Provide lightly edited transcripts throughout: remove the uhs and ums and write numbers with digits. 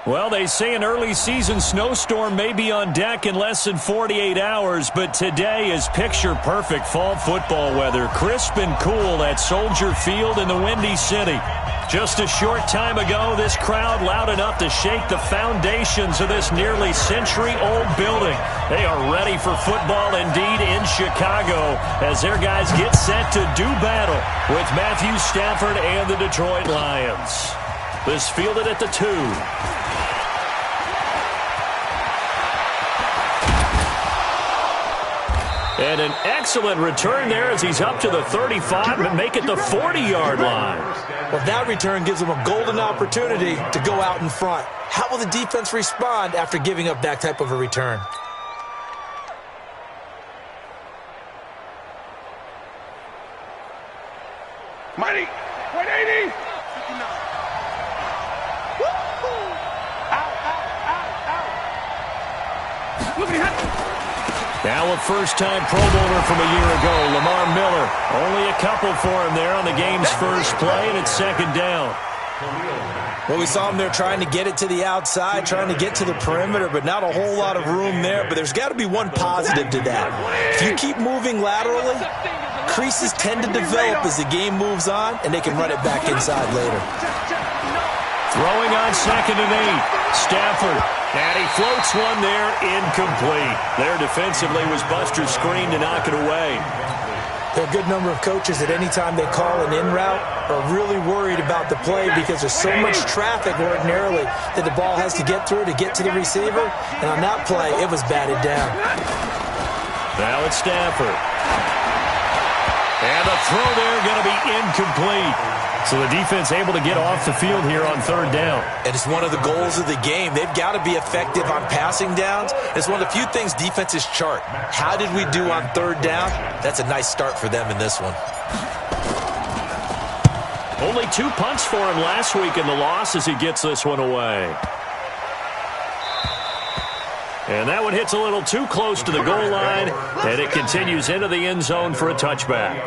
Well, they say an early season snowstorm may be on deck in less than 48 hours, but today is picture-perfect fall football weather. Crisp and cool at Soldier Field in the Windy City. Just a short time ago, this crowd loud enough to shake the foundations of this nearly century-old building. They are ready for football indeed in Chicago as their guys get set to do battle with Matthew Stafford and the Detroit Lions. This fielded at the 2. And an excellent return there as he's up to the 35 and make it the 40-yard line. Well, that return gives them a golden opportunity to go out in front. How will the defense respond after giving up that type of a return? Mighty, 180. Look at him. Now a first-time Pro Bowler from a year ago, Lamar Miller. Only a couple for him there on the game's first play, and it's second down. Well, we saw him there trying to get it to the outside, trying to get to the perimeter, but not a whole lot of room there. But there's got to be one positive to that. If you keep moving laterally, creases tend to develop as the game moves on, and they can run it back inside later. Throwing on 2nd and 8. Stafford. And he floats one there, incomplete. There defensively was Buster's screen to knock it away. There are a good number of coaches that any time they call an in route are really worried about the play because there's so much traffic ordinarily that the ball has to get through to get to the receiver. And on that play, it was batted down. Now it's Stafford. And the throw there going to be incomplete. So the defense able to get off the field here on 3rd down. And it's one of the goals of the game. They've got to be effective on passing downs. It's one of the few things defenses chart. How did we do on 3rd down? That's a nice start for them in this one. Only 2 punts for him last week in the loss as he gets this one away. And that one hits a little too close to the goal line, and it continues into the end zone for a touchback.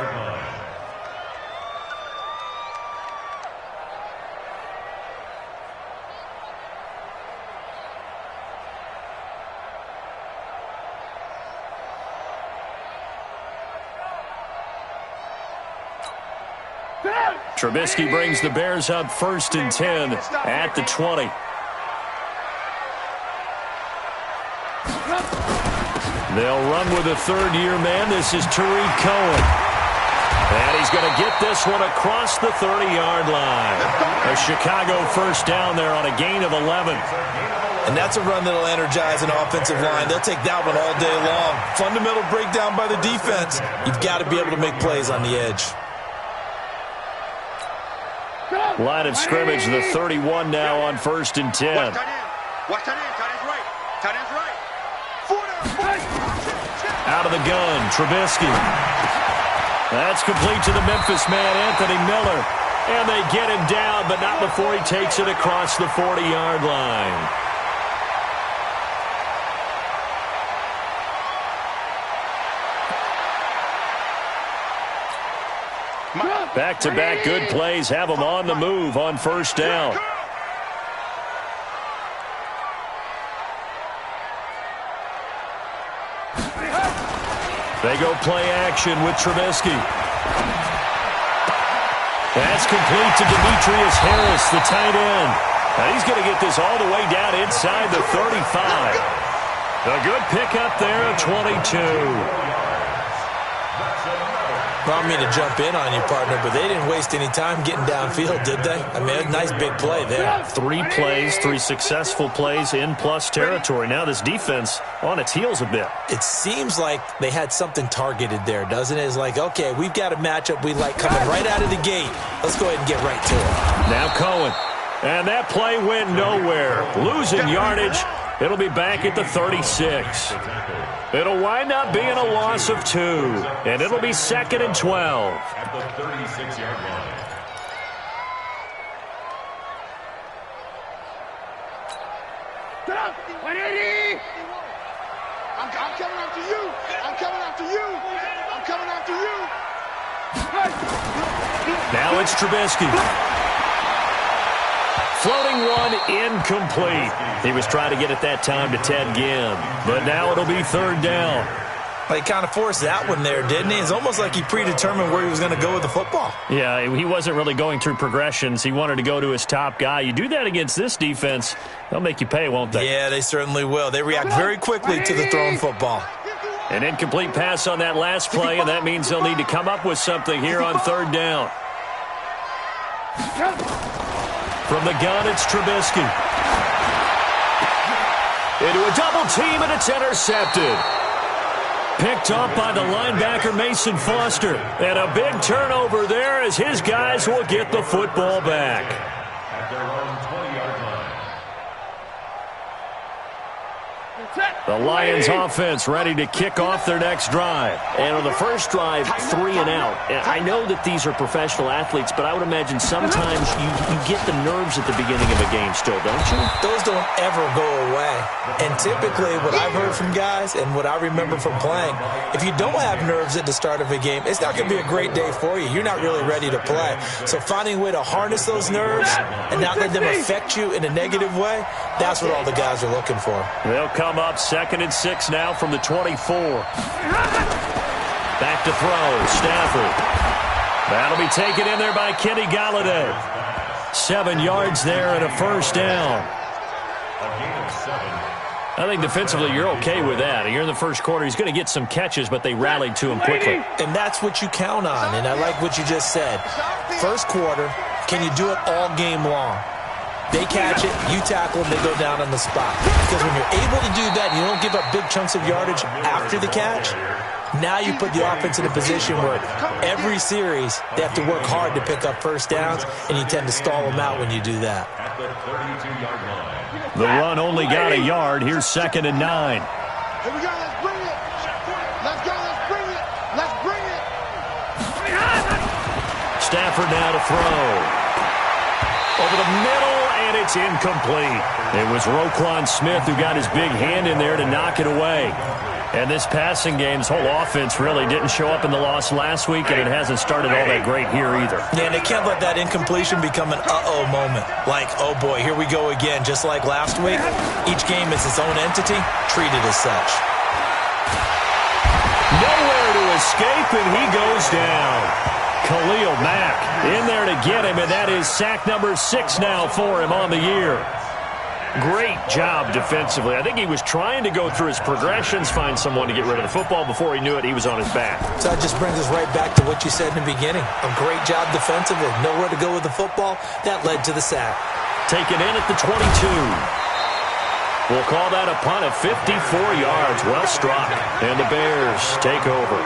Trubisky brings the Bears up 1st and 10 at the 20. They'll run with a 3rd-year man. This is Tariq Cohen. And he's going to get this one across the 30-yard line. A Chicago first down there on a gain of 11. And that's a run that'll energize an offensive line. They'll take that one all day long. Fundamental breakdown by the defense. You've got to be able to make plays on the edge. Line of scrimmage, the 31 now on 1st and 10. Watch tight end. Tight end's right. Tight end's right. Out of the gun, Trubisky. That's complete to the Memphis man, Anthony Miller. And they get him down, but not before he takes it across the 40-yard line. Back-to-back good plays have them on the move on 1st down. They go play action with Trubisky. That's complete to Demetrius Harris, the tight end. Now he's going to get this all the way down inside the 35. A good pickup there at 22. Well, I mean to jump in on you, partner, but they didn't waste any time getting downfield, did they? I mean, a nice big play there. 3 plays, 3 successful plays in plus territory. Now this defense on its heels a bit. It seems like they had something targeted there, doesn't it? It's like, okay, we've got a matchup we like coming right out of the gate. Let's go ahead and get right to it. Now Cohen. And that play went nowhere. Losing yardage. It'll be back at the 36. It'll wind up being a loss of 2. And it'll be 2nd and 12. At the 36-yard line. Get up! 180! I'm coming after you! I'm coming after you! I'm coming after you! Now it's Trubisky. floating one incomplete. He was trying to get it that time to Ted Ginn, but now it'll be third down. He kind of forced that one there, didn't he? It's almost like he predetermined where he was going to go with the football. Yeah, he wasn't really going through progressions. He wanted to go to his top guy. You do that against this defense, they'll make you pay, won't they? Yeah, they certainly will. They react very quickly to the thrown football. An incomplete pass on that last play, and that means they'll need to come up with something here on third down. From the gun, it's Trubisky. Into a double team, and it's intercepted. Picked up by the linebacker, Mason Foster. And a big turnover there as his guys will get the football back. At their own 20-yard line. The Lions offense ready to kick off their next drive. And on the first drive, 3 and out. And I know that these are professional athletes, but I would imagine sometimes you get the nerves at the beginning of a game still, don't you? Those don't ever go away. And typically what I've heard from guys and what I remember from playing, if you don't have nerves at the start of a game, it's not going to be a great day for you. You're not really ready to play. So finding a way to harness those nerves and not let them affect you in a negative way, that's what all the guys are looking for. They'll come up 2nd and 6 now from the 24. Back to throw, Stafford. That'll be taken in there by Kenny Galladay. 7 yards there and a first down. A gain of 7. I think defensively you're okay with that. You're in the first quarter. He's going to get some catches, but they rallied to him quickly. And that's what you count on, and I like what you just said. First quarter, can you do it all game long? They catch it, you tackle them, they go down on the spot. Because when you're able to do that, you don't give up big chunks of yardage after the catch. Now you put the offense in a position where every series they have to work hard to pick up first downs, and you tend to stall them out when you do that. At the 32-yard line. The run only got a yard. Here's 2nd and 9. Here we go, let's bring it. Let's go, let's bring it. Let's bring it. Stafford now to throw. Over the middle, and it's incomplete. It was Roquan Smith who got his big hand in there to knock it away. And this passing game's whole offense really didn't show up in the loss last week, and it hasn't started all that great here either. Yeah, and they can't let that incompletion become an uh-oh moment. Like, oh boy, here we go again, just like last week. Each game is its own entity, treated as such. Nowhere to escape, and he goes down. Khalil Mack in there to get him, and that is sack number 6 now for him on the year. Great job defensively. I think he was trying to go through his progressions, find someone to get rid of the football. Before he knew it, he was on his back. So that just brings us right back to what you said in the beginning. A great job defensively. Nowhere to go with the football. That led to the sack. Taken in at the 22. We'll call that a punt of 54 yards. Well struck. And the Bears take over.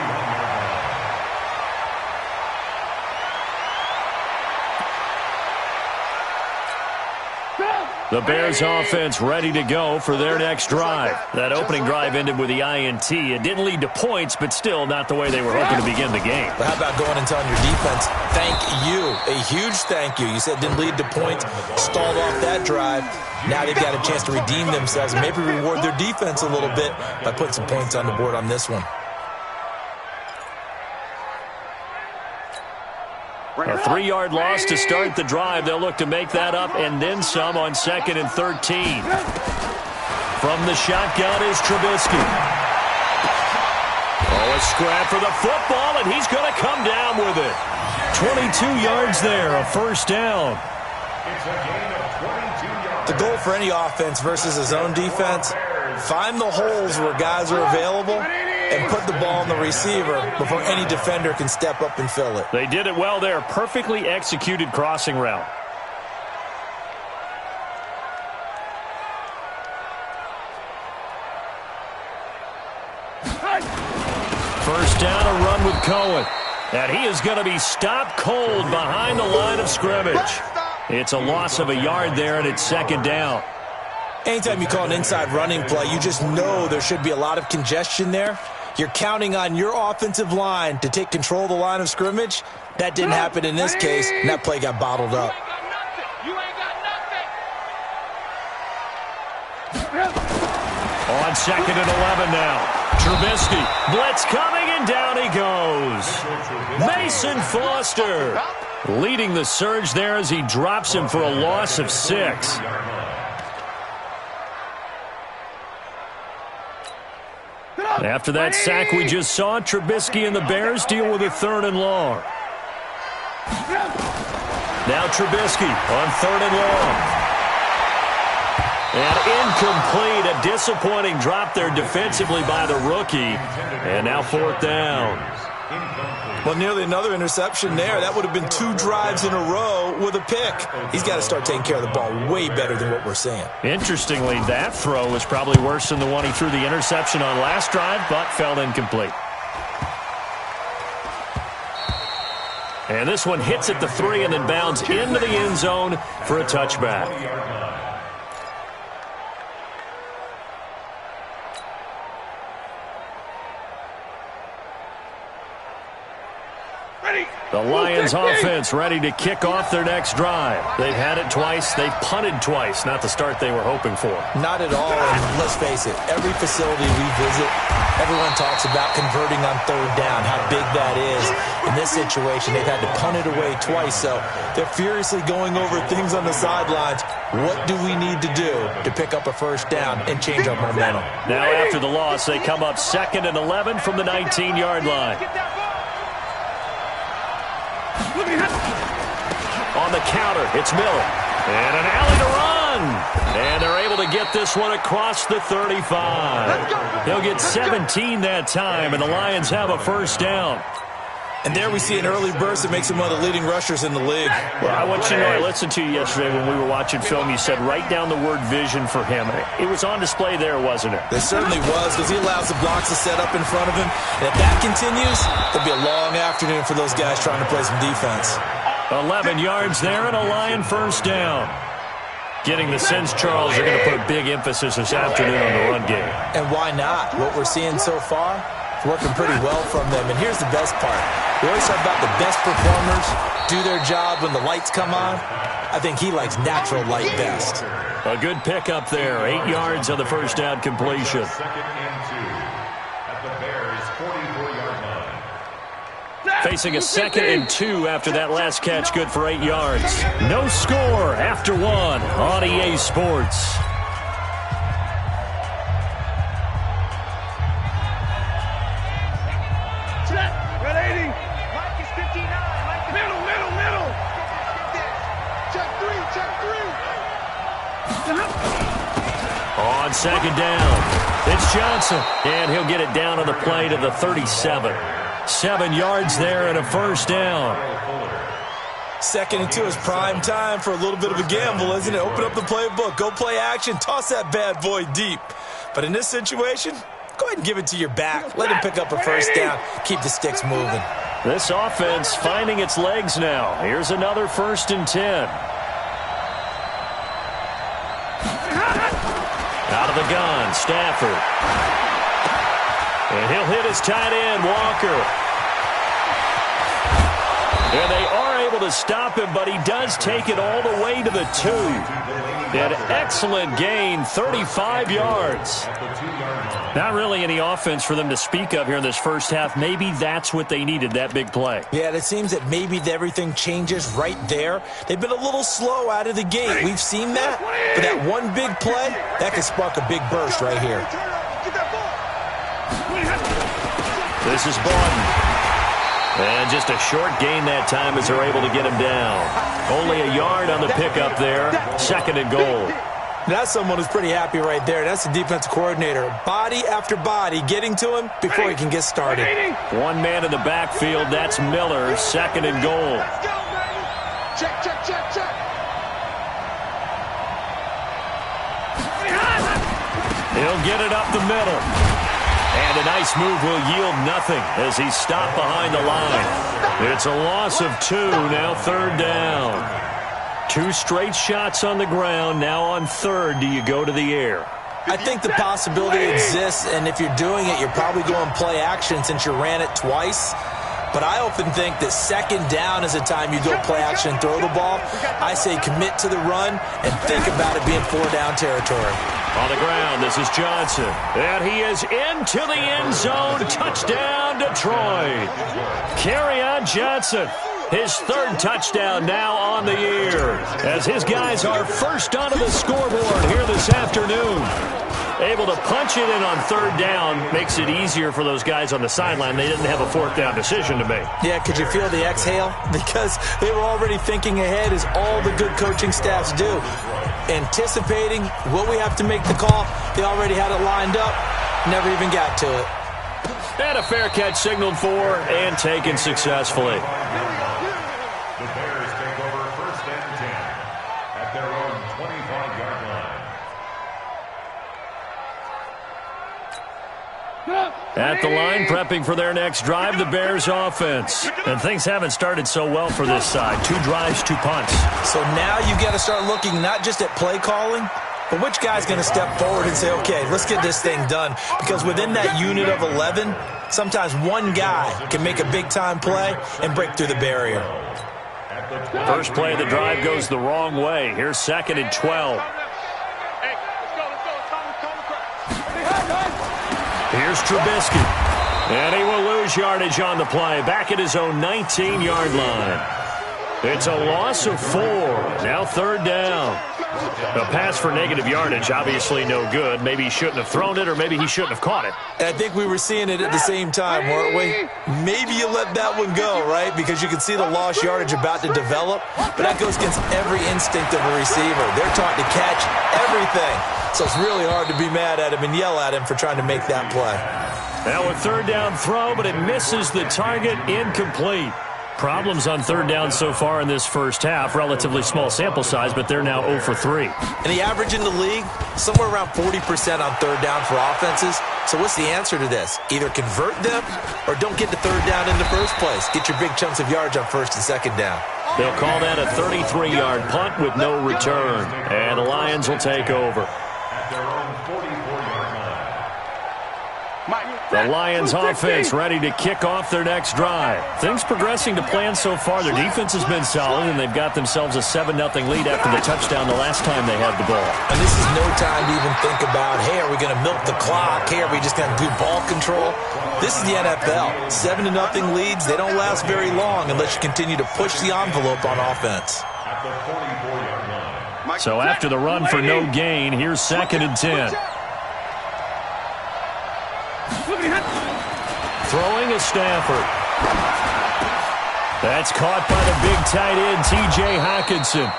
The Bears offense ready to go for their next drive. That opening drive ended with the INT. It didn't lead to points, but still not the way they were hoping to begin the game. But how about going and telling your defense, thank you, a huge thank you. You said it didn't lead to points, stalled off that drive. Now they've got a chance to redeem themselves and maybe reward their defense a little bit by putting some points on the board on this one. A 3-yard loss to start the drive. They'll look to make that up and then some on 2nd and 13. From the shotgun is Trubisky. Oh, a scrap for the football, and he's going to come down with it. 22 yards there, a first down. It's a gain of 22 yards. The goal for any offense versus his own defense, find the holes where guys are available and put the ball on the receiver before any defender can step up and fill it. They did it well there. Perfectly executed crossing route. First down, a run with Cohen. And he is going to be stopped cold behind the line of scrimmage. It's a loss of a yard there, and it's 2nd down. Anytime you call an inside running play, you just know there should be a lot of congestion there. You're counting on your offensive line to take control of the line of scrimmage. That didn't happen in this case, and that play got bottled up. On 2nd and 11 now. Trubisky, blitz coming, and down he goes. Mason Foster. Leading the surge there as he drops him for a loss of 6. After that sack we just saw, Trubisky and the Bears deal with a 3rd and long. Now Trubisky on 3rd and long. And incomplete, a disappointing drop there defensively by the rookie. And now 4th down. Well, nearly another interception there. That would have been 2 drives in a row with a pick. He's got to start taking care of the ball way better than what we're seeing. Interestingly, that throw was probably worse than the one he threw the interception on last drive, but fell incomplete. And this one hits at the 3 and then bounds into the end zone for a touchback. The Lions offense ready to kick off their next drive. They've had it twice. They've punted twice. Not the start they were hoping for. Not at all. And let's face it, every facility we visit, everyone talks about converting on 3rd down, how big that is. In this situation, they've had to punt it away twice, so they're furiously going over things on the sidelines. What do we need to do to pick up a 1st down and change our momentum? Now after the loss, they come up 2nd and 11 from the 19-yard line. On the counter, it's Miller. And an alley to run. And they're able to get this one across the 35. He'll get 17 that time, and the Lions have a 1st down. And there we see an early burst that makes him one of the leading rushers in the league. Well, I want you to know, I listened to you yesterday when we were watching film. You said write down the word vision for him. It was on display there, wasn't it? It certainly was, because he allows the blocks to set up in front of him. And if that continues, it'll be a long afternoon for those guys trying to play some defense. 11 yards there and a Lion 1st down. Getting the sense, Charles, they're going to put a big emphasis this afternoon on the run game. And why not? What we're seeing so far, it's working pretty well from them. And here's the best part. We always talk about the best performers do their job when the lights come on. I think he likes natural light best. A good pickup there. 8 yards on the 1st down completion. 2nd and 2 at the Bears 44-yard line. Facing a 2nd and 2 after that last catch, good for 8 yards. No score after 1 on EA Sports. On 2nd down, it's Johnson, and he'll get it down on the play to the 37. 7 yards there and a 1st down. 2nd and 2 is prime time for a little bit of a gamble, isn't it? Open up the playbook, go play action, toss that bad boy deep. But in this situation, go ahead and give it to your back. Let him pick up a 1st down, keep the sticks moving. This offense finding its legs now. Here's another 1st and 10. Out of the gun, Stafford. And he'll hit his tight end, Walker. And they are able to stop him, but he does take it all the way to the 2. An excellent gain, 35 yards. Not really any offense for them to speak of here in this 1st half. Maybe that's what they needed, that big play. Yeah, it seems that maybe everything changes right there. They've been a little slow out of the gate. We've seen that. But that one big play, that could spark a big burst right here. This is Borden. And just a short gain that time as they're able to get him down. Only a yard on the pickup there. 2nd and goal. That's someone who's pretty happy right there. That's the defensive coordinator. Body after body getting to him before he can get started. One man in the backfield. That's Miller. 2nd and goal. Check, check, check, check. He'll get it up the middle. And a nice move will yield nothing as he's stopped behind the line. It's a loss of 2, now 3rd down. 2 straight shots on the ground. Now on 3rd, do you go to the air? I think the possibility exists, and if you're doing it, you're probably going play action since you ran it twice. But I often think that 2nd down is the time you go play action and throw the ball. I say commit to the run and think about it being 4-down territory. On the ground, this is Johnson. And he is into the end zone. Touchdown, Detroit. Kerryon Johnson. His third touchdown now on the year, as his guys are first onto the scoreboard here this afternoon. Able to punch it in on third down makes it easier for those guys on the sideline. They didn't have a fourth down decision to make. Yeah, could you feel the exhale? Because they were already thinking ahead, as all the good coaching staffs do. Anticipating what we have to make the call. They already had it lined up. Never even got to it. And a fair catch signaled for and taken successfully. The Bears take over first and 10 at their own 25-yard line. At the line, prepping for their next drive, the Bears offense. And things haven't started so well for this side. 2 drives, 2 punts. So now you got to start looking not just at play calling, but which guy's going to step forward and say, okay, let's get this thing done. Because within that unit of 11, sometimes one guy can make a big-time play and break through the barrier. First play of the drive goes the wrong way. Here's 2nd and 12. Here's Trubisky. And he will lose yardage on the play. Back at his own 19-yard line. It's a loss of 4. Now 3rd down. A pass for negative yardage, obviously no good. Maybe he shouldn't have thrown it, or maybe he shouldn't have caught it. I think we were seeing it at the same time, weren't we? Maybe you let that one go, right? Because you can see the lost yardage about to develop. But that goes against every instinct of a receiver. They're taught to catch everything. So it's really hard to be mad at him and yell at him for trying to make that play. Now a 3rd down throw, but it misses the target, incomplete. Problems on 3rd down so far in this first half. Relatively small sample size, but they're now 0 for 3. And the average in the league, somewhere around 40% on 3rd down for offenses. So what's the answer to this? Either convert them or don't get to 3rd down in the first place. Get your big chunks of yards on 1st and 2nd down. They'll call that a 33-yard punt with no return. And the Lions will take over. At their own 44-yard line. The Lions offense ready to kick off their next drive. Things progressing to plan so far. Their defense has been solid, and they've got themselves a 7-0 lead after the touchdown the last time they had the ball. And this is no time to even think about, hey, are we going to milk the clock? Hey, are we just going to do ball control? This is the NFL. 7-0 leads, they don't last very long unless you continue to push the envelope on offense. At the 44-yard line. So after the run for no gain, here's 2nd and 10. Throwing is Stafford. That's caught by the big tight end, T.J. Hockenson.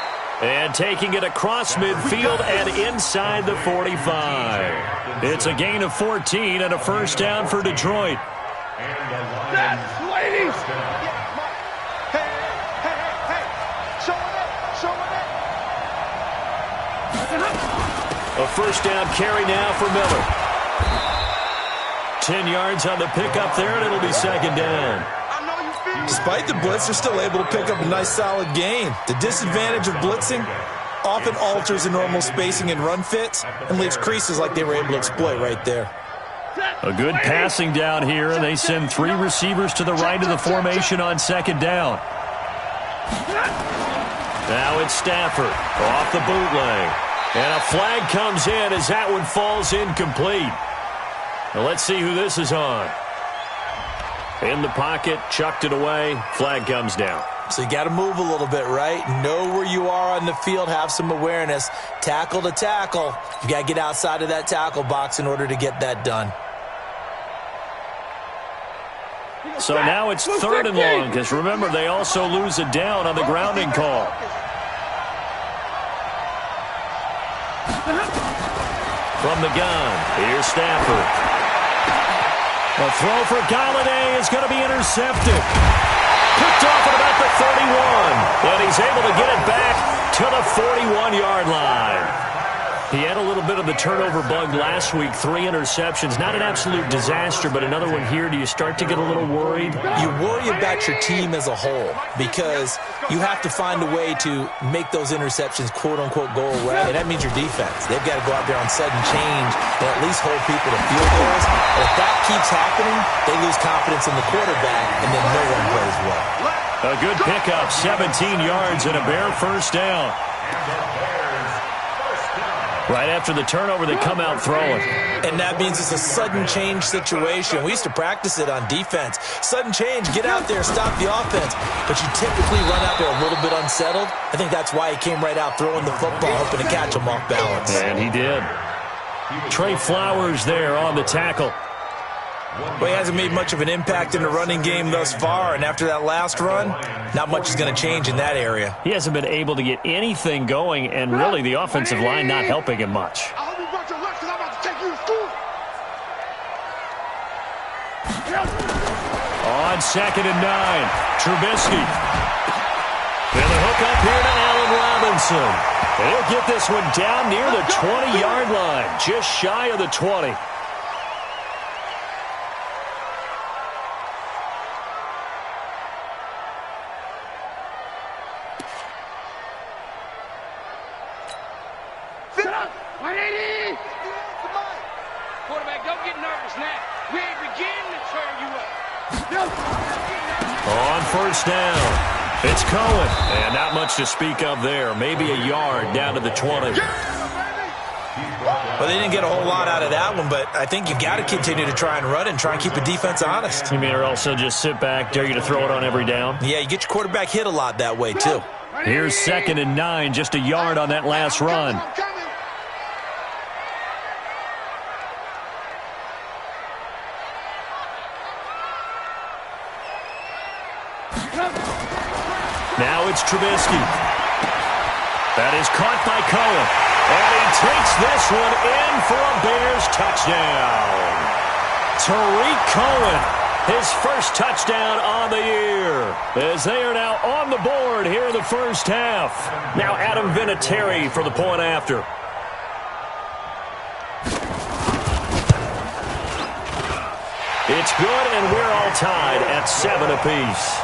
And taking it across midfield and inside the 45. It's a gain of 14 and a first down for Detroit. Ladies! Hey, showing up. A first down carry now for Miller. 10 yards on the pickup there, and it'll be 2nd down. Despite the blitz, they're still able to pick up a nice, solid gain. The disadvantage of blitzing often alters the normal spacing and run fits and leaves creases like they were able to exploit right there. A good passing down here, and they send 3 receivers to the right of the formation on 2nd down. Now it's Stafford off the bootleg. And a flag comes in as that one falls incomplete. Now let's see who this is on. In the pocket, chucked it away, flag comes down. So you got to move a little bit, right? Know where you are on the field, have some awareness. Tackle to tackle. You got to get outside of that tackle box in order to get that done. So now it's 3rd and long, because remember, they also lose it down on the grounding call. From the gun, here's Stafford. A throw for Galladay is going to be intercepted. Picked off at about the 31. And he's able to get it back to the 41-yard line. He had a little bit of the turnover bug last week. 3 interceptions. Not an absolute disaster, but another one here. Do you start to get a little worried? You worry about your team as a whole because you have to find a way to make those interceptions, quote-unquote, go away. And that means your defense. They've got to go out there on sudden change and at least hold people to field goals. And if that keeps happening, they lose confidence in the quarterback, and then no one plays well. A good pickup, 17 yards and a Bear first down. Right after the turnover, they come out throwing. And that means it's a sudden change situation. We used to practice it on defense. Sudden change, get out there, stop the offense. But you typically run out there a little bit unsettled. I think that's why he came right out throwing the football, hoping to catch him off balance. And he did. Trey Flowers there on the tackle. Well, he hasn't made much of an impact in the running game thus far, and after that last run, not much is going to change in that area. He hasn't been able to get anything going, and really the offensive line not helping him much. I hope you brought your lunch because I'm about to take you to school. On 2nd and 9, Trubisky. And the hook up here to Allen Robinson. He'll get this one down near the 20-yard line, just shy of the 20. Quarterback, don't get nervous now. We ain't beginning to tear you up. On 1st down, it's Cohen. And not much to speak of there. Maybe a yard down to the 20. Well, they didn't get a whole lot out of that one, but I think you've got to continue to try and run and try and keep the defense honest. You mean or also just sit back, dare you to throw it on every down? Yeah, you get your quarterback hit a lot that way, too. Here's 2nd and 9, just a yard on that last run. Now it's Trubisky. That is caught by Cohen. And he takes this one in for a Bears touchdown. Tariq Cohen, his first touchdown on the year. As they are now on the board here in the first half. Now Adam Vinatieri for the point after. It's good, and we're all tied at 7 apiece.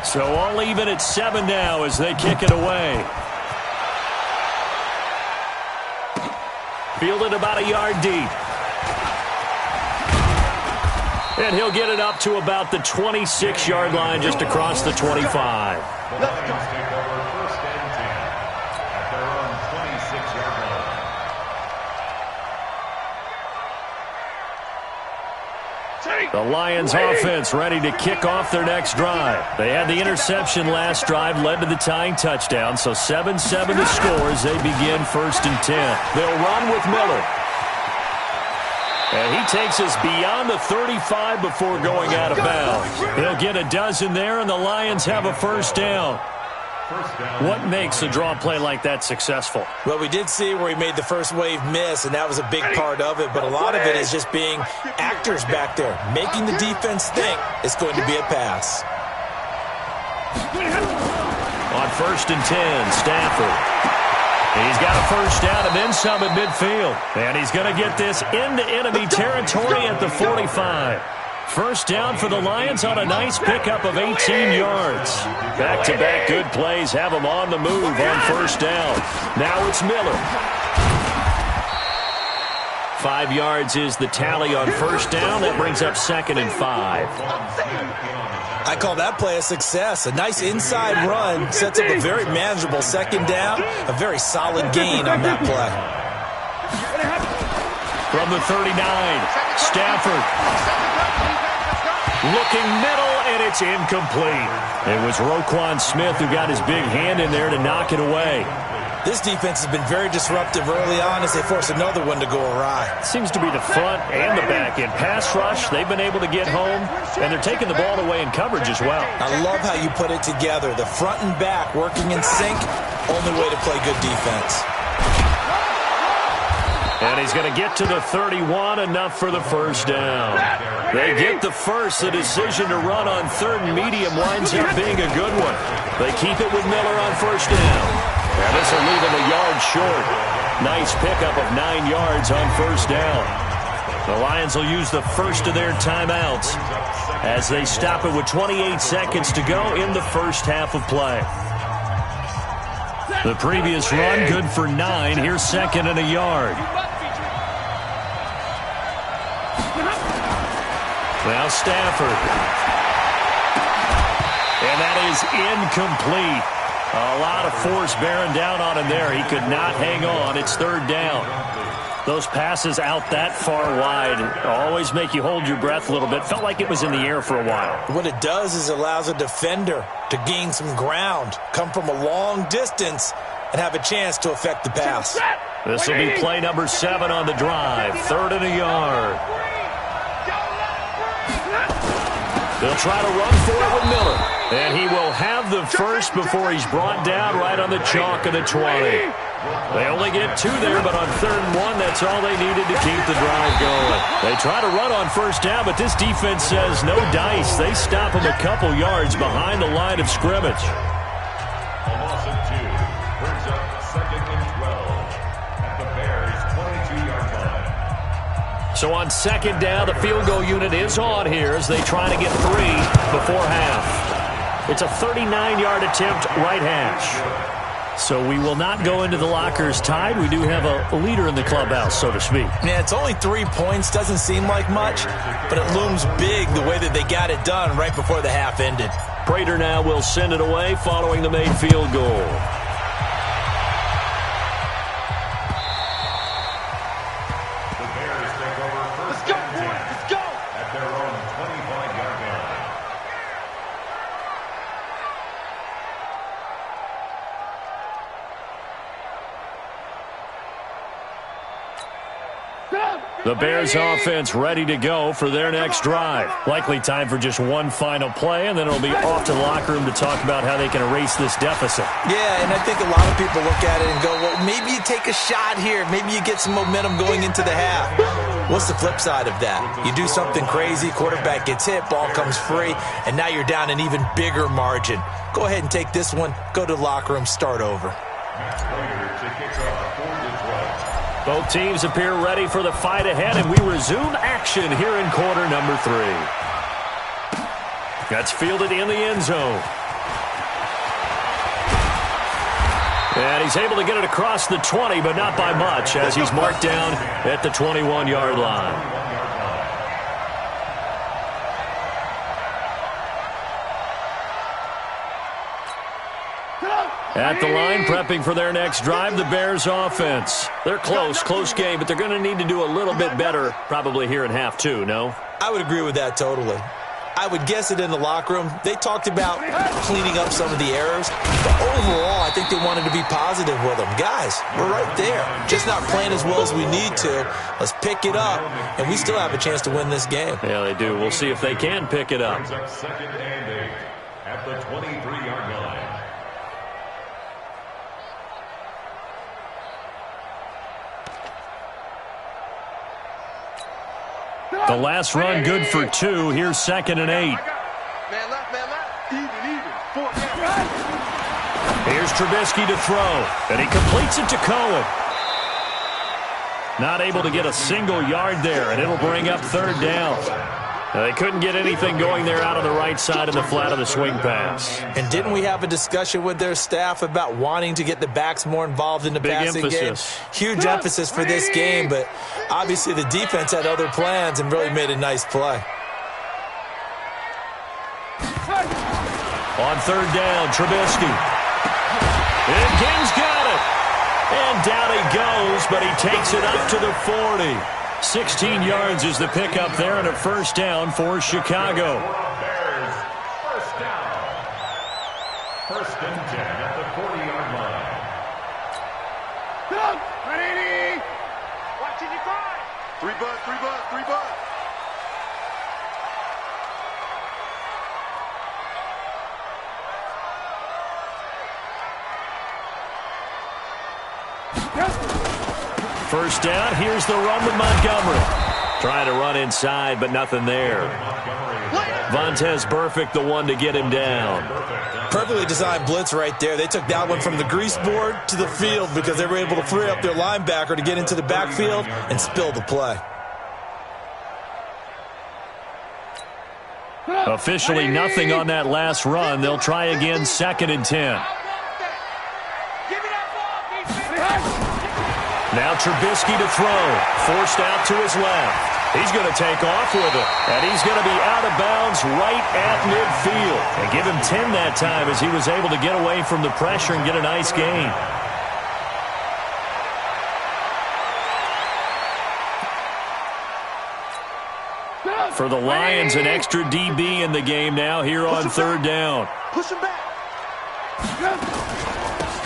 So all even at 7 now as they kick it away. Fielded about a yard deep. And he'll get it up to about the 26-yard line just across the 25. The Lions offense ready to kick off their next drive. They had the interception last drive, led to the tying touchdown, so 7-7 the score as they begin 1st and 10. They'll run with Miller. And he takes us beyond the 35 before going out of bounds. He'll get a dozen there, and the Lions have a 1st down. What makes a draw play like that successful? Well, we did see where he made the first wave miss, and that was a big part of it. But a lot of it is just being actors back there, making the defense think it's going to be a pass. On 1st and 10, Stafford. He's got a 1st down and then some at midfield. And he's going to get this into enemy territory at the 45. 1st down for the Lions on a nice pickup of 18 yards. Back-to-back good plays have them on the move on 1st down. Now it's Miller. 5 yards is the tally on 1st down. That brings up 2nd and 5. I call that play a success. A nice inside run sets up a very manageable 2nd down. A very solid gain on that play. From the 39, Stafford. Looking middle, and it's incomplete. It was Roquan Smith who got his big hand in there to knock it away. This defense has been very disruptive early on as they force another one to go awry. Seems to be the front and the back end. Pass rush, they've been able to get home, and they're taking the ball away in coverage as well. I love how you put it together. The front and back working in sync, only way to play good defense. And he's going to get to the 31, enough for the 1st down. They get the first. The decision to run on 3rd and medium winds up being a good one. They keep it with Miller on 1st down. And this will leave him a yard short. Nice pickup of 9 yards on 1st down. The Lions will use the first of their timeouts as they stop it with 28 seconds to go in the 1st half of play. The previous run good for 9. Here's 2nd and a yard. Now Stafford. And that is incomplete. A lot of force bearing down on him there. He could not hang on. It's third down. Those passes out that far wide always make you hold your breath a little bit. Felt like it was in the air for a while. What it does is it allows a defender to gain some ground, come from a long distance, and have a chance to affect the pass. This will be play number 7 on the drive. 3rd and a yard. They'll try to run for it with Miller. And he will have the first before he's brought down right on the chalk of the 20. They only get 2 there, but on 3rd and 1, that's all they needed to keep the drive going. They try to run on first down, but this defense says no dice. They stop him a couple yards behind the line of scrimmage. A loss of 2 brings up 2nd and 12 at the Bears' 22-yard line. So on 2nd down, the field goal unit is on here as they try to get 3 before half. It's a 39-yard attempt, right hash. So we will not go into the lockers tied. We do have a leader in the clubhouse, so to speak. Yeah, it's only 3 points. Doesn't seem like much, but it looms big the way that they got it done right before the half ended. Prater now will send it away following the made field goal. The Bears take over first and 10 at their own 25-yard line. The Bears offense ready to go for their next drive. Likely time for just one final play, and then it'll be off to the locker room to talk about how they can erase this deficit. Yeah, and I think a lot of people look at it and go, well, maybe you take a shot here. Maybe you get some momentum going into the half. What's the flip side of that? You do something crazy, quarterback gets hit, ball comes free, and now you're down an even bigger margin. Go ahead and take this one, go to the locker room, start over. To kick off 4 to 12. Both teams appear ready for the fight ahead, and we resume action here in quarter number 3. That's fielded in the end zone. And he's able to get it across the 20, but not by much, as he's marked down at the 21-yard line. At the line, prepping for their next drive, the Bears offense. They're close game, but they're going to need to do a little bit better probably here in half 2, no? I would agree with that totally. I would guess it in the locker room. They talked about cleaning up some of the errors, but overall, I think they wanted to be positive with them. Guys, we're right there. Just not playing as well as we need to. Let's pick it up, and we still have a chance to win this game. Yeah, they do. We'll see if they can pick it up. 2nd and 8 at the 23-yard line. The last run good for 2. Here's 2nd and 8. Man left, even. 4 yards. Here's Trubisky to throw, and he completes it to Cohen. Not able to get a single yard there, and it'll bring up 3rd down. They couldn't get anything going there out on the right side of the flat of the swing pass. And didn't we have a discussion with their staff about wanting to get the backs more involved in the passing game? Huge emphasis for this game, but obviously the defense had other plans and really made a nice play. On 3rd down, Trubisky. And King's got it. And down he goes, but he takes it up to the 40. 16 yards is the pickup there, and a first down for Chicago. Bears, first down. 1st and 10 at the 40-yard line. Ready? Watching you fight. 3 bud. First down, here's the run with Montgomery. Trying to run inside, but nothing there. Vontaze Burfict, the one to get him down. Perfectly designed blitz right there. They took that one from the grease board to the field because they were able to free up their linebacker to get into the backfield and spill the play. Officially nothing on that last run. They'll try again, 2nd and 10. Now Trubisky to throw. Forced out to his left. He's going to take off with it, and he's going to be out of bounds right at midfield. And give him 10 that time as he was able to get away from the pressure and get a nice gain. For the Lions, an extra DB in the game now here on third down. Push him back.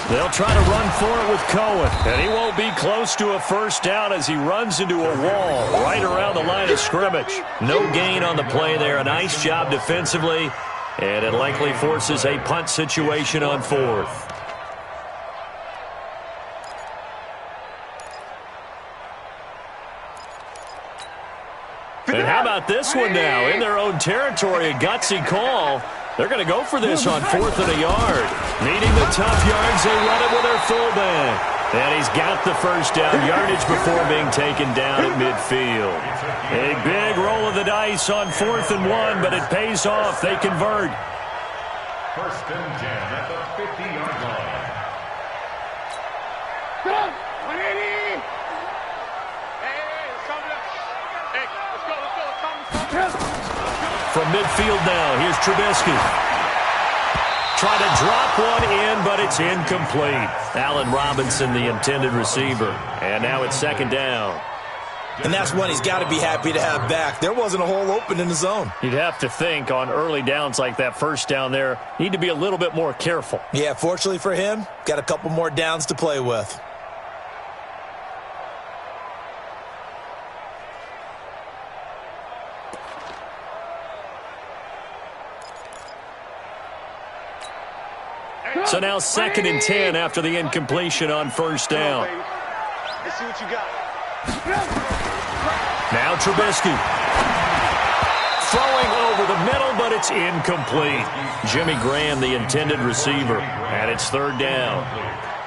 They'll try to run for it with Cohen, and he won't be close to a first down as he runs into a wall right around the line of scrimmage. No gain on the play there. A nice job defensively, and it likely forces a punt situation on fourth. And how about this one now? In their own territory, a gutsy call. They're going to go for this on 4th and a yard. Needing the tough yards, they run it with their fullback. And he's got the first down yardage before being taken down at midfield. A big roll of the dice on 4th and 1, but it pays off. They convert. First and 10 at the 50-yard line. Go! 180! Hey, let's come down. Hey, let's go. From midfield now, here's Trubisky. Trying to drop one in, but it's incomplete. Allen Robinson, the intended receiver. And now it's second down. And that's one he's got to be happy to have back. There wasn't a hole open in the zone. You'd have to think on early downs like that first down there, need to be a little bit more careful. Yeah, fortunately for him, got a couple more downs to play with. So now 2nd and 10 after the incompletion on first down. Let's see what you got. Now Trubisky. Throwing over the middle, but it's incomplete. Jimmy Graham, the intended receiver, and it's third down.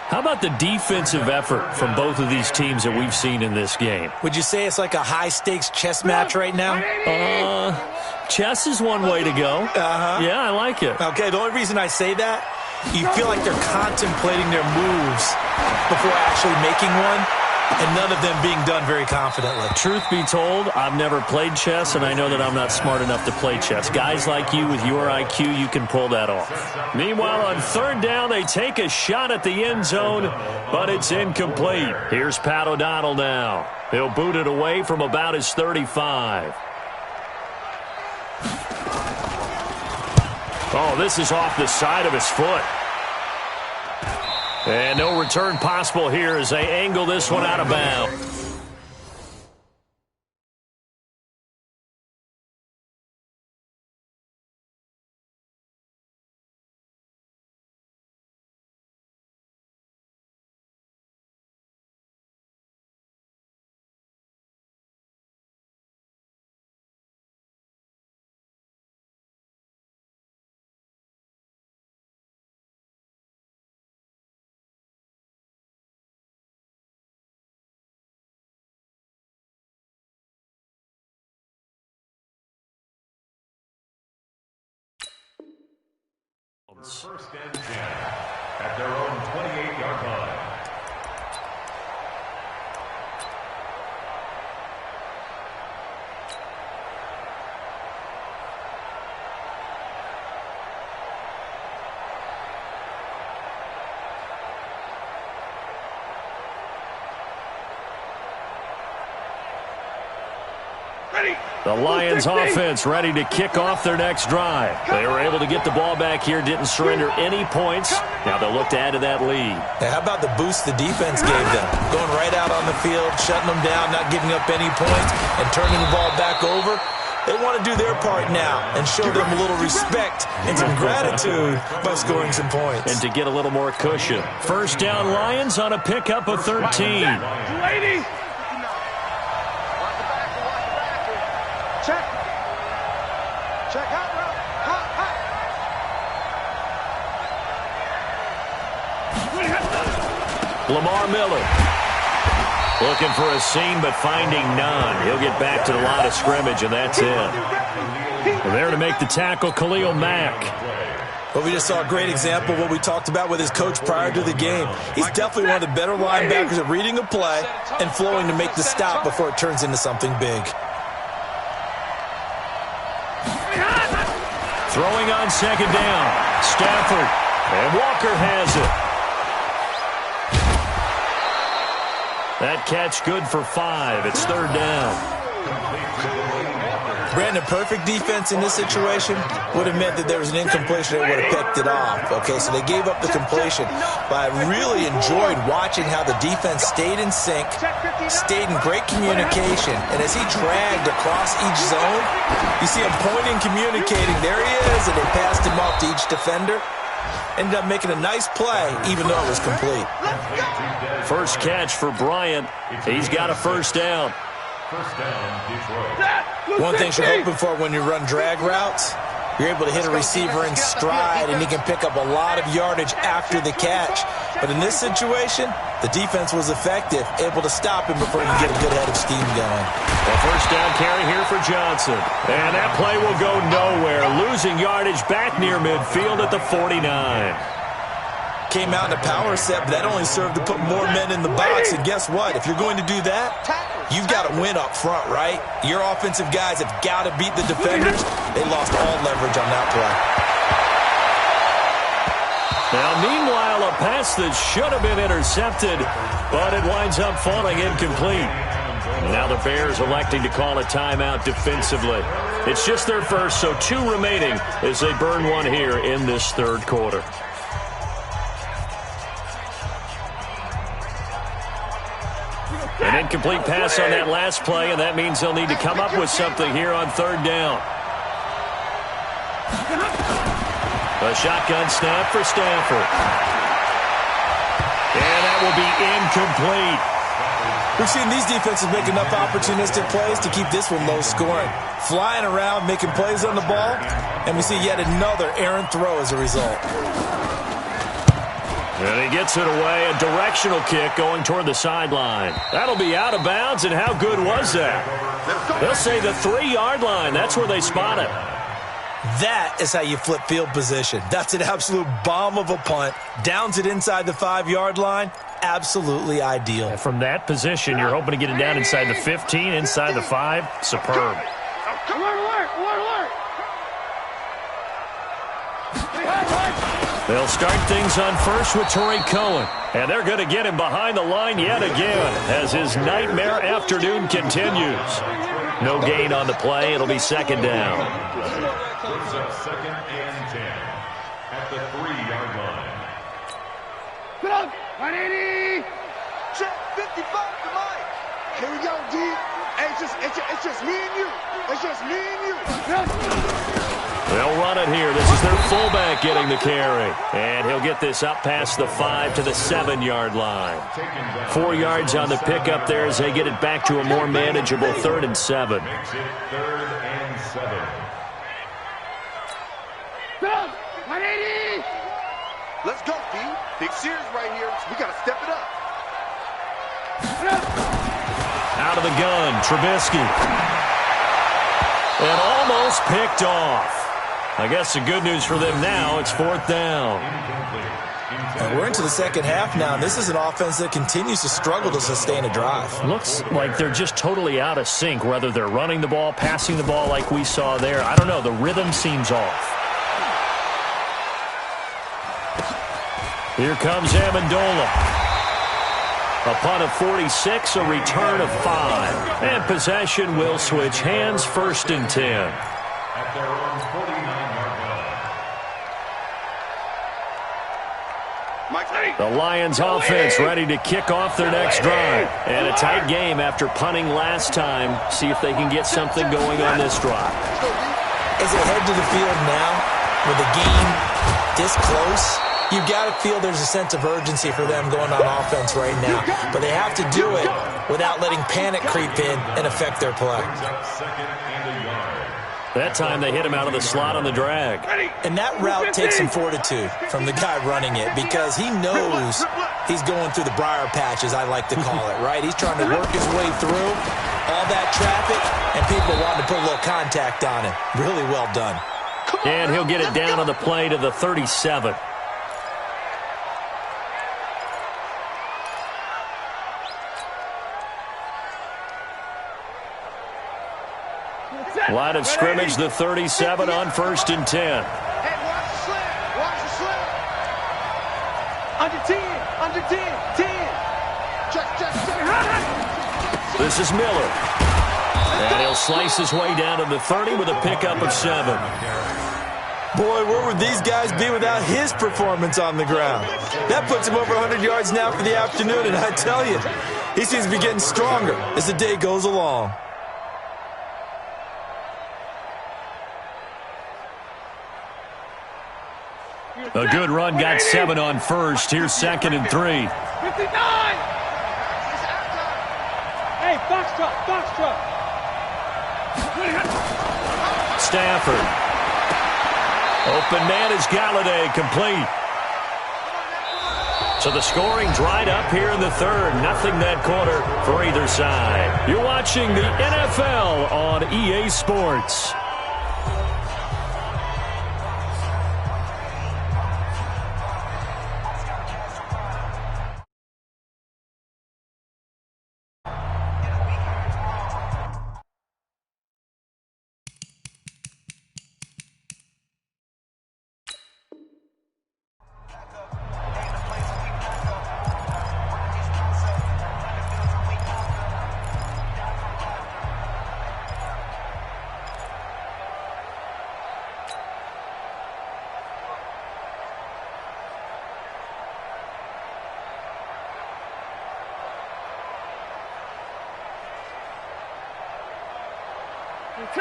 How about the defensive effort from both of these teams that we've seen in this game? Would you say it's like a high-stakes chess match right now? Chess is one way to go. Yeah, I like it. Okay, the only reason I say that, you feel like they're contemplating their moves before actually making one, and none of them being done very confidently. Truth be told, I've never played chess, and I know that I'm not smart enough to play chess. Guys like you with your IQ, you can pull that off. Meanwhile, on third down, they take a shot at the end zone, but it's incomplete. Here's Pat O'Donnell now. He'll boot it away from about his 35. Oh, this is off the side of his foot. And no return possible here as they angle this one out of bounds. First and 10 at their own 28-yard line. The Lions offense ready to kick off their next drive. They were able to get the ball back here, didn't surrender any points. Now they'll look to add to that lead. Hey, how about the boost the defense gave them? Going right out on the field, shutting them down, not giving up any points, and turning the ball back over. They want to do their part now and show them a little respect and some gratitude by scoring some points. And to get a little more cushion. First down Lions on a pickup of 13. 280. Check. Check out, bro. Hot. Lamar Miller. Looking for a seam, but finding none. He'll get back to the line of scrimmage, and that's it. Well, there to make the tackle, Khalil Mack. Well, we just saw a great example of what we talked about with his coach prior to the game. He's definitely one of the better linebackers at reading a play and flowing to make the stop before it turns into something big. Throwing on second down. Stafford. And Walker has it. That catch good for 5. It's third down. Brandon, perfect defense in this situation would have meant that there was an incompletion. They would have picked it off. Okay, so they gave up the completion. But I really enjoyed watching how the defense stayed in sync, stayed in great communication. And as he dragged across each zone, you see him pointing, communicating. There he is, and they passed him off to each defender. Ended up making a nice play, even though it was complete. First catch for Bryant. He's got a first down. First down, Detroit. One thing you're hoping for when you run drag routes, you're able to hit a receiver in stride, and he can pick up a lot of yardage after the catch. But in this situation, the defense was effective, able to stop him before he could get a good head of steam going. A first down carry here for Johnson. And that play will go nowhere, losing yardage back near midfield at the 49. Came out in a power set, but that only served to put more men in the box. And guess what? If you're going to do that, you've got to win up front, right? Your offensive guys have got to beat the defenders. They lost all leverage on that play. Now, meanwhile, a pass that should have been intercepted, but it winds up falling incomplete. Now the Bears electing to call a timeout defensively. It's just their first, so 2 remaining as they burn one here in this third quarter. An incomplete pass on that last play, and that means they'll need to come up with something here on third down. A shotgun snap for Stafford. And that will be incomplete. We've seen these defenses make enough opportunistic plays to keep this one low scoring. Flying around, making plays on the ball, and we see yet another errant throw as a result. And he gets it away, a directional kick going toward the sideline. That'll be out of bounds, and how good was that? They'll say the 3-yard line. That's where they spot it. That is how you flip field position. That's an absolute bomb of a punt. Downs it inside the 5-yard line. Absolutely ideal. And from that position, you're hoping to get it down inside the 15, inside the 5. Superb. Alert! They'll start things on first with Torrey Cohen. And they're going to get him behind the line yet again as his nightmare afternoon continues. No gain on the play. It'll be second down. Brings up second and 10 at the 3-yard line. Get up! 180! Check 55 to Mike. Here we go, D. Hey, it's just me and you. It's just me and you. They'll run it here. This is their fullback getting the carry. And he'll get this up past the 5 to the 7-yard line. 4 yards on the pickup there as they get it back to a more manageable 3rd and 7. Makes it 3rd and 7. Go! 180! Let's go, D. Big series right here. We got to step it up. Out of the gun, Trubisky. And almost picked off. I guess the good news for them now, it's 4th down. And we're into the second half now. This is an offense that continues to struggle to sustain a drive. Looks like they're just totally out of sync, whether they're running the ball, passing the ball like we saw there. I don't know. The rhythm seems off. Here comes Amendola. A punt of 46, a return of 5. And possession will switch hands, 1st and 10. At their own 49-yard line. The Lions offense ready to kick off their next drive. And a tight game after punting last time. See if they can get something going on this drive. As they head to the field now, with the game this close, you've got to feel there's a sense of urgency for them going on offense right now. But they have to do it without letting panic creep in and affect their play. That time they hit him out of the slot on the drag. And that route takes some fortitude from the guy running it because he knows he's going through the briar patch, as I like to call it, right? He's trying to work his way through all that traffic, and people want to put a little contact on him. Really well done. And he'll get it down on the play to the 37. A lot line of scrimmage, the 37 on 1st and 10. Hey, watch the slant. Watch the slant. Under 10. Under 10. 10. Check. This is Miller. And he'll slice his way down to the 30 with a pickup of 7. Boy, where would these guys be without his performance on the ground? That puts him over 100 yards now for the afternoon, and I tell you, he seems to be getting stronger as the day goes along. A good run, got 7 on 1st. Here's 2nd and 3. 59! Hey, Foxtrot. Stafford. Open man is Galladay, complete. So the scoring dried up here in the 3rd. Nothing that quarter for either side. You're watching the NFL on EA Sports.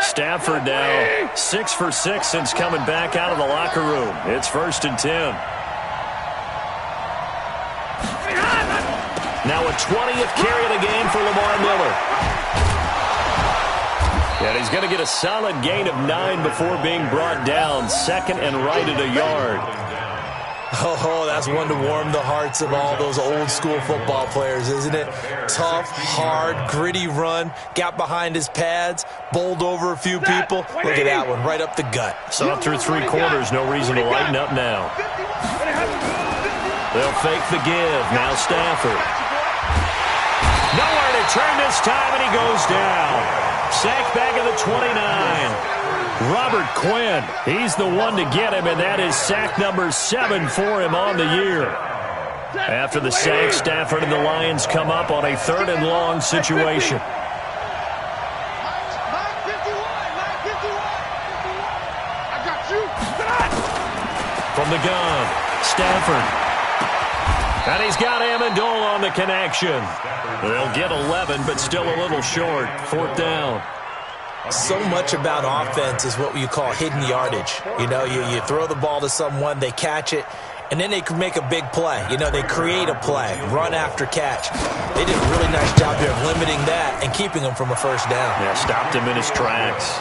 Stafford now 6 for 6 since coming back out of the locker room. It's 1st and 10. Now a 20th carry of the game for Lamar Miller. And he's going to get a solid gain of 9 before being brought down. 2nd and right at a yard. Oh, that's one to warm the hearts of all those old-school football players, isn't it? Tough, hard, gritty run, got behind his pads, bowled over a few people. Look at that one, right up the gut. Saw through 3 quarters, no reason to lighten up now. They'll fake the give. Now Stafford. Nowhere to turn this time, and he goes down. Sacked back at the 29. Robert Quinn, he's the one to get him, and that is sack number 7 for him on the year. After the sack, Stafford and the Lions come up on a 3rd and long situation. From the gun, Stafford. And he's got Amendola on the connection. They'll get 11, but still a little short. 4th down. So much about offense is what you call hidden yardage. You know, you throw the ball to someone, they catch it, and then they can make a big play. You know, they create a play, run after catch. They did a really nice job there of limiting that and keeping him from a 1st down. Yeah, stopped him in his tracks.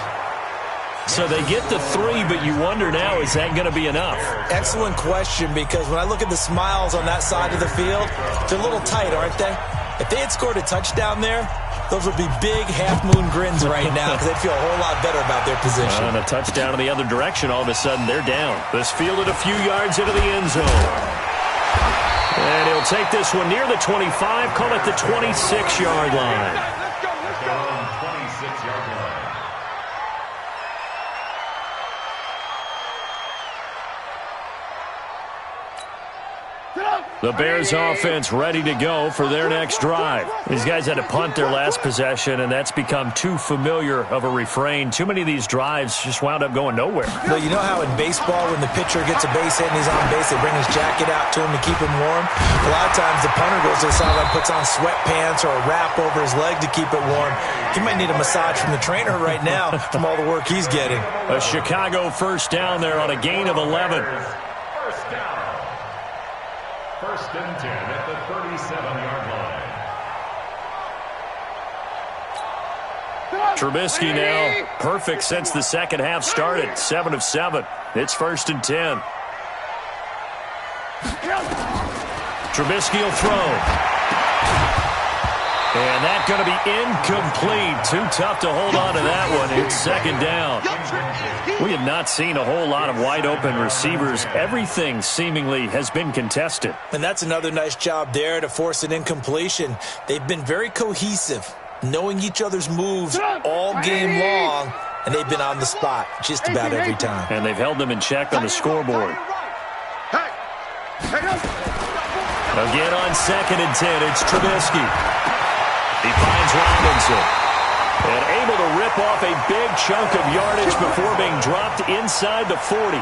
So they get the 3, but you wonder now, is that going to be enough? Excellent question, because when I look at the smiles on that side of the field, they're a little tight, aren't they? If they had scored a touchdown there, those would be big half-moon grins right now because they'd feel a whole lot better about their position. And a touchdown in the other direction, all of a sudden they're down. This fielded a few yards into the end zone. And he'll take this one near the 25, call it the 26-yard line. Let's go. 26-yard line. The Bears offense ready to go for their next drive. These guys had to punt their last possession, and that's become too familiar of a refrain. Too many of these drives just wound up going nowhere. Well, you know how in baseball, when the pitcher gets a base hit and he's on base, they bring his jacket out to him to keep him warm? A lot of times the punter goes to the sideline, puts on sweatpants or a wrap over his leg to keep it warm. He might need a massage from the trainer right now from all the work he's getting. A Chicago 1st down there on a gain of 11. 1st down. 1st and 10 at the 37-yard line. Trubisky now perfect since the 2nd half started. 7 of 7. It's 1st and 10. Trubisky will throw. And that's going to be incomplete. Too tough to hold on to that one. It's 2nd down. We have not seen a whole lot of wide-open receivers. Everything seemingly has been contested. And that's another nice job there to force an incompletion. They've been very cohesive, knowing each other's moves all game long, and they've been on the spot just about every time. And they've held them in check on the scoreboard. Again on 2nd and 10, it's Trubisky. He finds Robinson. And able to rip off a big chunk of yardage before being dropped inside the 40.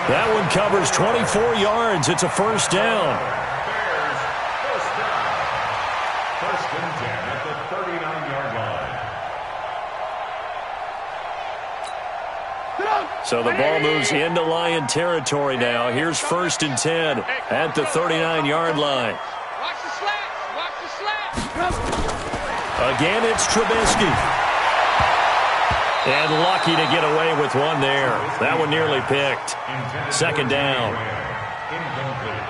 That one covers 24 yards. It's a first down. First and 10 at the 39-yard line. So the ball moves into Lion territory now. Here's 1st and 10 at the 39-yard line. Watch the slats. Watch the slats. Again, it's Trubisky. And lucky to get away with one there. That one nearly picked. 2nd down.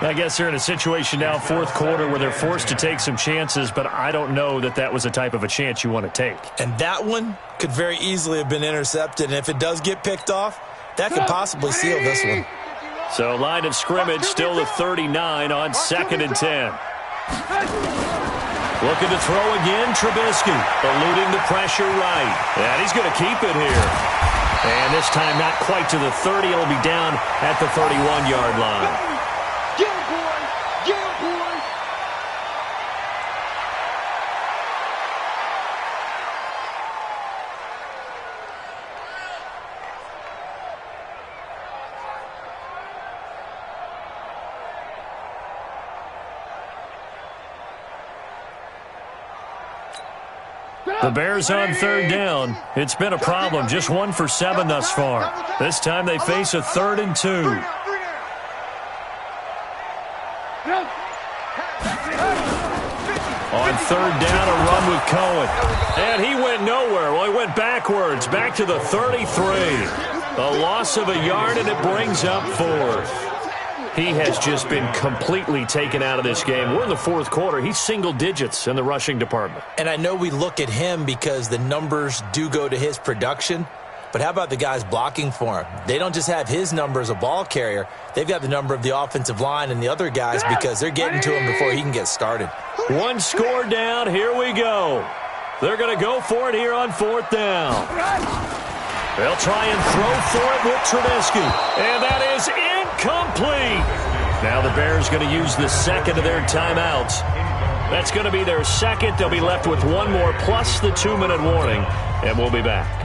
I guess they're in a situation now, 4th quarter, where they're forced to take some chances, but I don't know that that was the type of a chance you want to take. And that one could very easily have been intercepted, and if it does get picked off, that could possibly seal this one. So line of scrimmage still the 39 on 2nd and 10. Looking to throw again, Trubisky, eluding the pressure right. And he's going to keep it here. And this time not quite to the 30. It'll be down at the 31-yard line. Get him, boy. Get him, boy. The Bears on 3rd down. It's been a problem. Just 1 for 7 thus far. This time they face a 3rd and 2. On 3rd down, a run with Cohen. And he went nowhere. Well, he went backwards, back to the 33. A loss of a yard, and it brings up 4th. He has just been completely taken out of this game. We're in the 4th quarter. He's single digits in the rushing department. And I know we look at him because the numbers do go to his production, but how about the guys blocking for him? They don't just have his number as a ball carrier. They've got the number of the offensive line and the other guys because they're getting to him before he can get started. One score down. Here we go. They're going to go for it here on 4th down. They'll try and throw for it with Trubisky. And that is incomplete. Now the Bears going to use the 2nd of their timeouts. That's going to be their 2nd. They'll be left with 1 more plus the 2-minute warning. And we'll be back.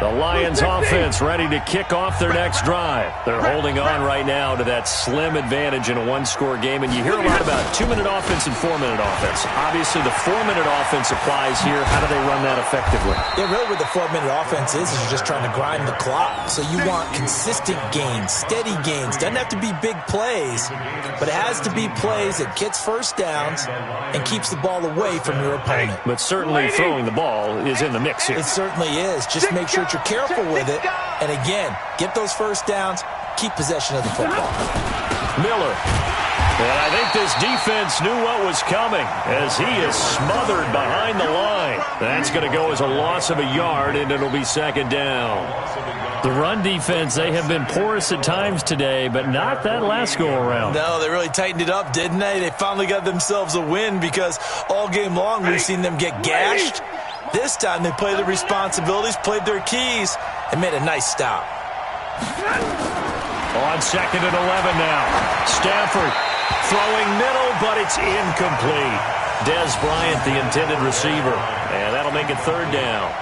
The Lions offense ready to kick off their next drive. They're holding on right now to that slim advantage in a 1-score game. And you hear a lot about 2-minute offense and 4-minute offense. Obviously, the 4-minute offense applies here. How do they run that effectively? Yeah, really what the 4-minute offense is you're just trying to grind the clock. So you want consistent gains, steady gains. Doesn't have to be big plays, but it has to be plays that gets first downs and keeps the ball away from your opponent. But certainly throwing the ball is in the mix here. It certainly is. Just make sure that you're careful with it. And again, get those first downs, keep possession of the football. Miller. And I think this defense knew what was coming as he is smothered behind the line. That's going to go as a loss of a yard, and it'll be 2nd down. The run defense, they have been porous at times today, but not that last go-around. No, they really tightened it up, didn't they? They finally got themselves a win because all game long we've seen them get gashed. This time they played their responsibilities, played their keys, and made a nice stop. On 2nd and 11 now. Stafford throwing middle, but it's incomplete. Dez Bryant, the intended receiver. And that'll make it 3rd down.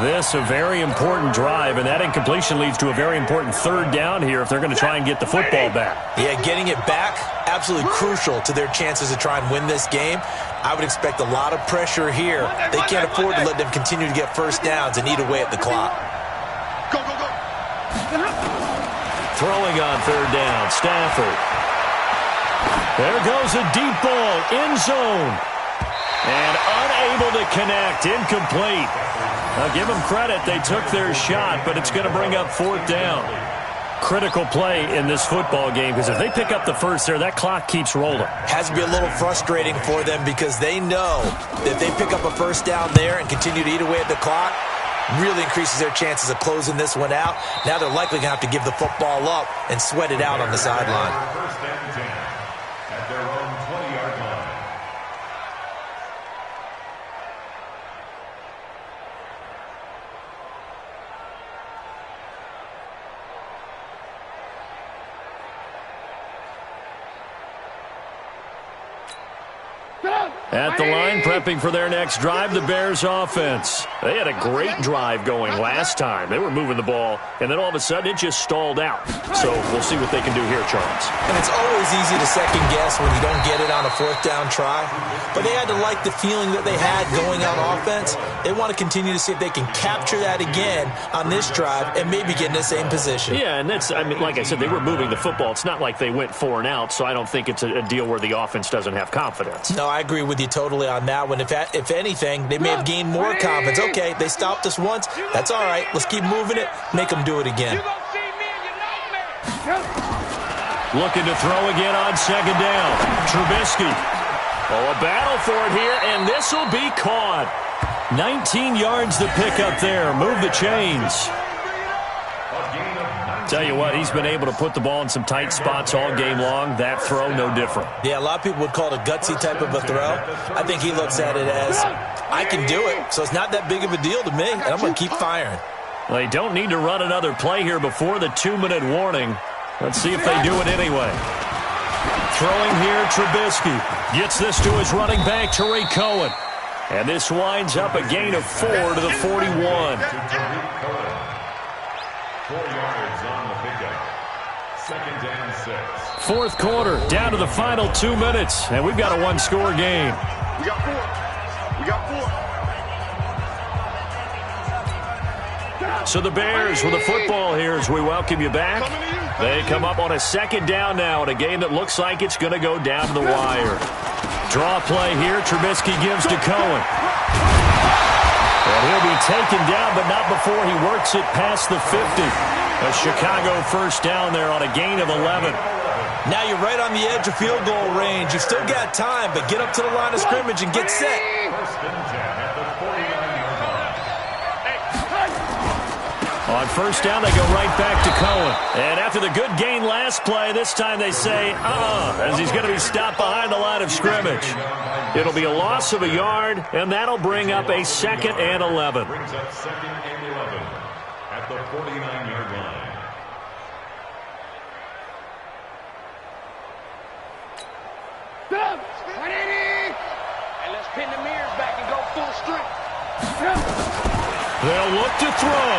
This a very important drive, and that incompletion leads to a very important 3rd down here if they're going to try and get the football back. Yeah, getting it back, absolutely crucial to their chances to try and win this game. I would expect a lot of pressure here. They can't afford to let them continue to get first downs and eat away at the clock. Go, go, go. Throwing on 3rd down, Stafford. There goes a deep ball, end zone. And unable to connect, incomplete. Now give them credit, they took their shot, but it's going to bring up 4th down. Critical play in this football game because if they pick up the first there, that clock keeps rolling. Has to be a little frustrating for them because they know that if they pick up a first down there and continue to eat away at the clock, really increases their chances of closing this one out. Now they're likely going to have to give the football up and sweat it out on the sideline. First and 10 at their own 20-yard line. At the line, prepping for their next drive, the Bears offense. They had a great drive going last time. They were moving the ball, and then all of a sudden it just stalled out. So we'll see what they can do here, Charles. And it's always easy to second guess when you don't get it on a fourth down try. But they had to like the feeling that they had going on offense. They want to continue to see if they can capture that again on this drive and maybe get in the same position. Yeah, and that's, I mean, like I said, they were moving the football. It's not like they went 4 and out, so I don't think it's a deal where the offense doesn't have confidence. No, I agree with you totally on that one. If anything, they may have gained more confidence. Okay, they stopped us once. That's all right. Let's keep moving it. Make them do it again. Looking to throw again on second down. Trubisky. Oh, a battle for it here, and this will be caught. 19 yards the pickup there. Move the chains. Tell you what, he's been able to put the ball in some tight spots all game long. That throw, no different. Yeah, a lot of people would call it a gutsy type of a throw. I think he looks at it as, I can do it, so it's not that big of a deal to me, and I'm going to keep firing. They don't need to run another play here before the 2-minute warning. Let's see if they do it anyway. Throwing here, Trubisky. Gets this to his running back, Tariq Cohen. And this winds up a gain of 4 to the 41. 4 yards on the pickup. Second down 6. Fourth quarter, down to the final 2 minutes, and we've got a one-score game. We got 4. We got 4. So the Bears with the football here as we welcome you back. They come up on a second down now in a game that looks like it's going to go down to the wire. Draw play here. Trubisky gives to Cohen. And he'll be taken down, but not before he works it past the 50. A Chicago first down there on a gain of 11. Now you're right on the edge of field goal range. You've still got time, but get up to the line of scrimmage and get set. First and 10 at the 49-yard line. On first down, they go right back to Cohen. And after the good gain last play, this time they say, as he's going to be stopped behind the line of scrimmage. It'll be a loss of a yard, and that'll bring up a 2nd and 11. Brings up 2nd and 11 at the 49-yard line. Stop! 180! And let's pin the mirrors back and go full strength. They'll look to throw.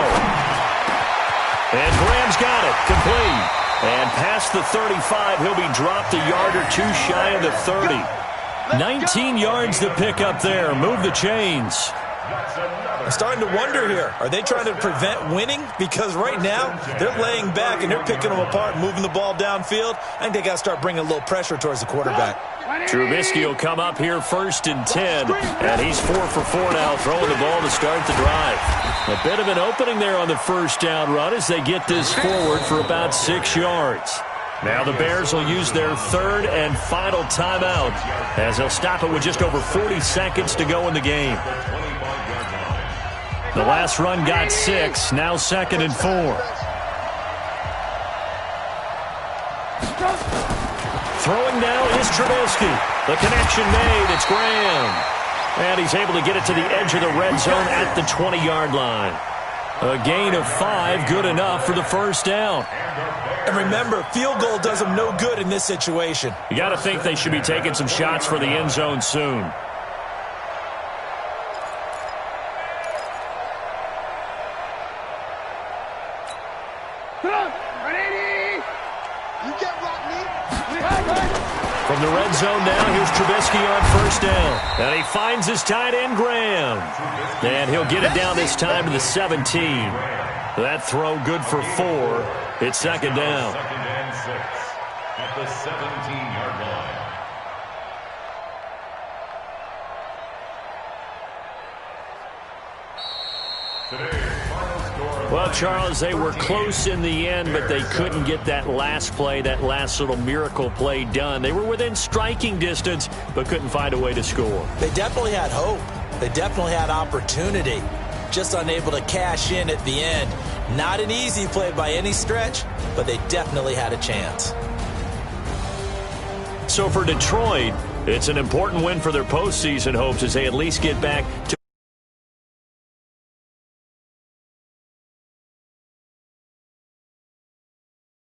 And Graham's got it. Complete. And past the 35, he'll be dropped a yard or two shy of the 30. 19 yards to pick up there. Move the chains. I'm starting to wonder here. Are they trying to prevent winning? Because right now, they're laying back and they're picking them apart, moving the ball downfield. I think they got to start bringing a little pressure towards the quarterback. Trubisky will come up here 1st and 10. And he's 4 for 4 now, throwing the ball to start the drive. A bit of an opening there on the first down run as they get this forward for about 6 yards. Now the Bears will use their 3rd and final timeout as they'll stop it with just over 40 seconds to go in the game. The last run got 6, now 2nd and 4. Throwing now is Trubisky. The connection made. It's Graham. And he's able to get it to the edge of the red zone at the 20-yard line. A gain of 5, good enough for the first down. And remember, field goal does them no good in this situation. You got to think they should be taking some shots for the end zone soon. From the red zone now, here's Trubisky on first down. And he finds his tight end, Graham. And he'll get it down this time to the 17. That throw good for 4. It's 2nd down. 2nd and 6 at the 17-yard line. Well, Charles, they were close in the end, but they couldn't get that last play, that last little miracle play done. They were within striking distance, but couldn't find a way to score. They definitely had hope. They definitely had opportunity. Just unable to cash in at the end. Not an easy play by any stretch, but they definitely had a chance. So for Detroit, it's an important win for their postseason hopes as they at least get back to